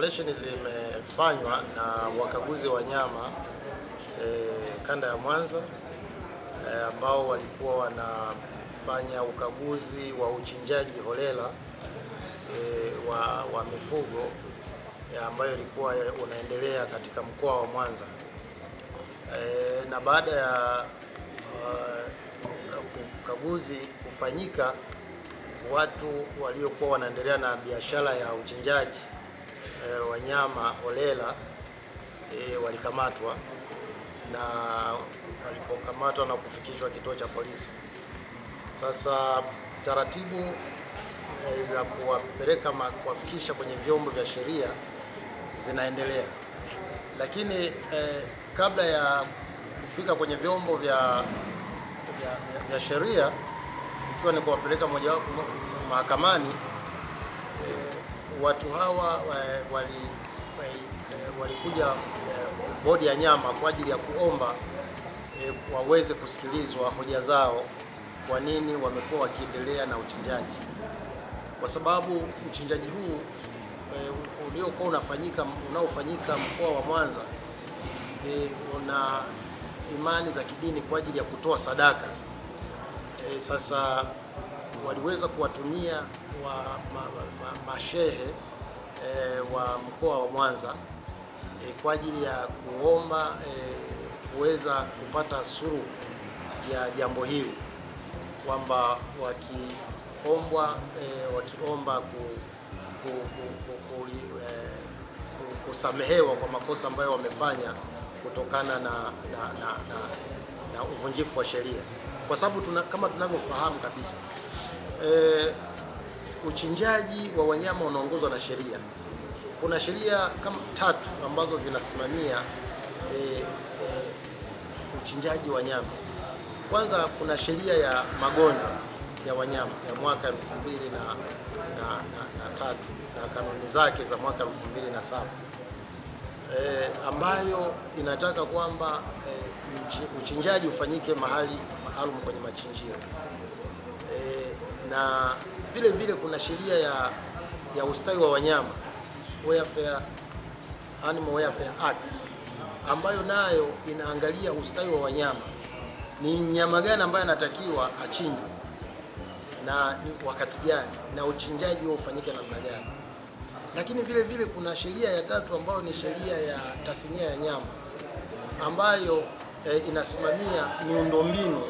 operation zimefanywa na wakaguzi wa nyama kanda ya Mwanza ambao walikuwa wanafanya ukaguzi wa uchinjaji holela wa mifugo ambayo ilikuwa unaendelea katika mkoa wa Mwanza. Na baada ya ukaguzi kufanyika, watu waliokuwa wanaendelea na biashara ya uchinjaji wa nyama holela walikamatwa, na walipokamatwa na kufikishwa kituo cha polisi. Sasa taratibu za kuwapeleka kuwafikisha kwenye vyombo vya sheria zinaendelea, lakini kabla ya kufika kwenye vyombo vya sheria, ikiwa ni kuwapeleka moja wapo mahakamani, watu hawa walikuja bodi ya nyama kwa ajili ya kuomba waweze kusikilizwa hoja zao, kwa nini wamekuwa wakiendelea na uchinjaji. Kwa sababu uchinjaji huu uliokuwa unaofanyika mkoa wa Mwanza una imani za kidini kwa ajili ya kutoa sadaka. Sasa waliweza kuwatumia mashehe wa mkoa wa Mwanza kwa ajili ya kuomba kuweza kupata suluhu ya jambo hili, kwamba wakiomba kusamehewa kwa makosa ambayo wamefanya kutokana na uvunjifu wa sheria, kwa sababu kama tunavyofahamu kabisa uchinjaji wa wanyama unaongozwa na sheria. Kuna sheria kama 3 ambazo zinasimamia uchinjaji wa nyama. Kwanza kuna sheria ya magonjwa ya wanyama ya mwaka 2003 na kanuni zake za mwaka 2007 ambayo inataka kwamba uchinjaji ufanyike mahali maalum kwenye machinjio. Na vile vile kuna sheria ya ustawi wa wanyama, Animal Welfare Act, ambayo nayo inaangalia ustawi wa wanyama, ni mnyama gani ambaye anatakiwa achinjwe na ni wakati gani, na uchinjaji huo ufanyike namna gani. Lakini vile vile kuna sheria ya 3 ambayo ni sheria ya tasnia ya nyama, ambayo inasimamia miundombinu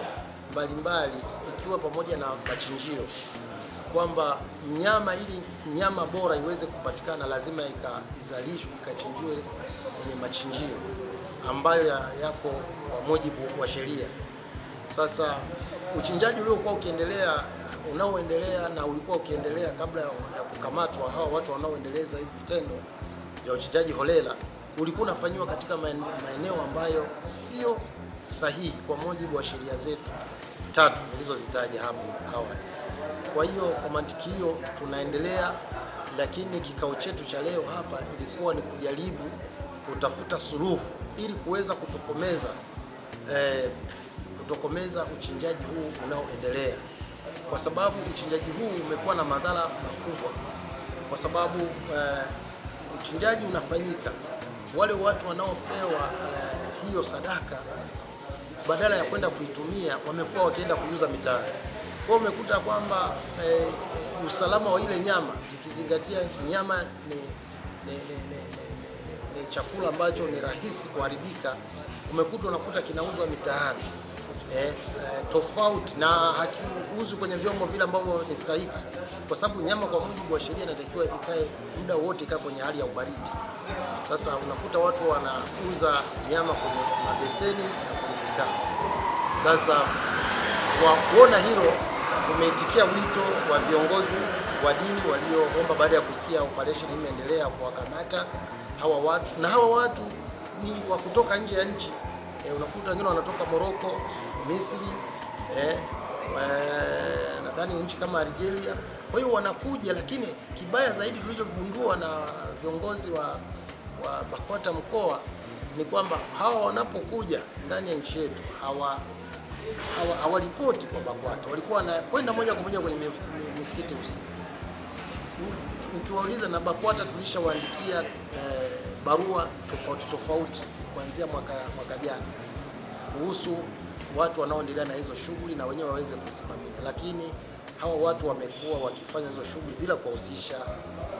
mbalimbali ikiwa pamoja na machinjio, kwamba ili nyama bora iweze kupatikana lazima izalishwe, ikachinjiwe kwenye machinjio ambayo yako kwa mujibu wa sheria. Sasa uchinjaji uliokuwa unaoendelea na ulikuwa ukiendelea kabla ya kukamatwa hawa watu wanaoendeleza hivi vitendo vya uchinjaji holela, ulikuwa unafanywa katika maeneo ambayo sio sahihi kwa mujibu wa sheria zetu 3 nilizozitaja hapo awali. Kwa hiyo kwa mantiki hiyo tunaendelea, lakini kikao chetu cha leo hapa ilikuwa ni kujaribu kutafuta suluhu ili kuweza kutokomeza uchinjaji huu unaoendelea, kwa sababu uchinjaji huu umekuwa na madhara makubwa, kwa sababu uchinjaji unafanyika, wale watu wanaopewa hiyo sadaka badala ya kwenda kuitumia wamekuwa wakienda kuuza mitaani. Kwa hiyo umekuta kwamba usalama wa ile nyama, ikizingatia nyama ni chakula ambacho ni rahisi kuharibika, unakuta kinauzwa mitaani tofauti na hakiuzwi kwenye vyombo vile ambavyo ni stahiki, kwa sababu nyama kwa mujibu wa sheria inatakiwa ikae muda wote kwenye hali ya ubaridi. Sasa unakuta watu wanauza nyama kwenye mabeseni na kwenye mitaa. Sasa kwa kuona hilo, tumeitikia wito wa viongozi wa dini walioomba baada ya kusikia operation imeendelea kuwakamata hawa watu, na hawa watu ni wa kutoka nje ya nchi. Unakuta wengine wanatoka Morocco, Misri, nadhani nchi kama Algeria. Kwa hiyo wanakuja, lakini kibaya zaidi tulichogundua na viongozi wa BAKWATA mkoa ni kwamba hawa wanapokuja ndani ya nchi yetu hawaripoti kwa BAKWATA, walikuwa wanakwenda moja kwa moja kwenye misikiti usiku. ukiwauliza na BAKWATA tulishawaandikia barua tofauti kuanzia mwaka jana kuhusu watu wanaoendelea na hizo shughuli na wenyewe waweze kusimamia, lakini hawa watu wamekuwa wakifanya hizo shughuli bila kuhusisha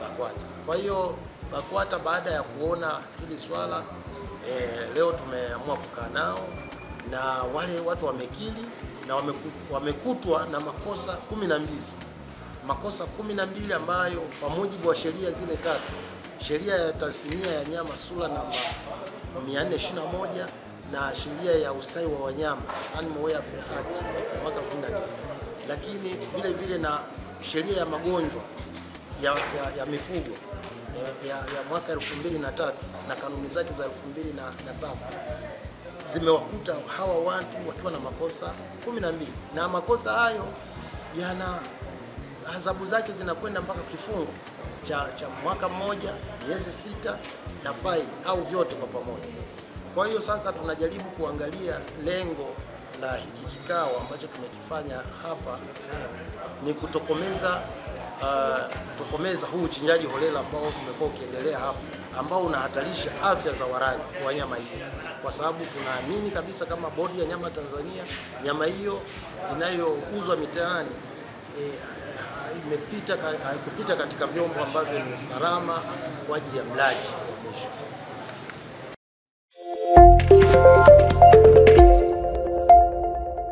BAKWATA. Kwa hiyo BAKWATA baada ya kuona hili swala leo tumeamua kukaa nao na wale watu wamekili na wamekutwa na makosa 12. Makosa 12 ambayo kwa mujibu wa sheria zile tatu, sheria ya tasnia ya nyama sura namba 421 na sheria ya ustawi wa wanyama Animal Welfare Act ya mwaka 2009, lakini vile vile na sheria ya magonjwa ya mifugo ya mwaka 2003 na kanuni zake za 2007 zimewakuta hawa watu wakiwa na makosa 12, na makosa hayo yana adhabu zake zinakwenda mpaka kifungo cha mwaka mmoja, miezi 6 na faini au vyote kwa pamoja. Kwa hiyo sasa tunajaribu kuangalia lengo la hiki kikao ambacho tumekifanya hapa ni kutokomeza huu uchinjaji holela ambao umekuwa ukiendelea hapa, ambao unahatarisha afya za walaji wa nyama hiyo, kwa sababu tunaamini kabisa kama Bodi ya Nyama Tanzania, nyama hiyo inayouzwa mitaani haikupita katika vyombo ambavyo ni salama kwa ajili ya mlaji wa mwisho.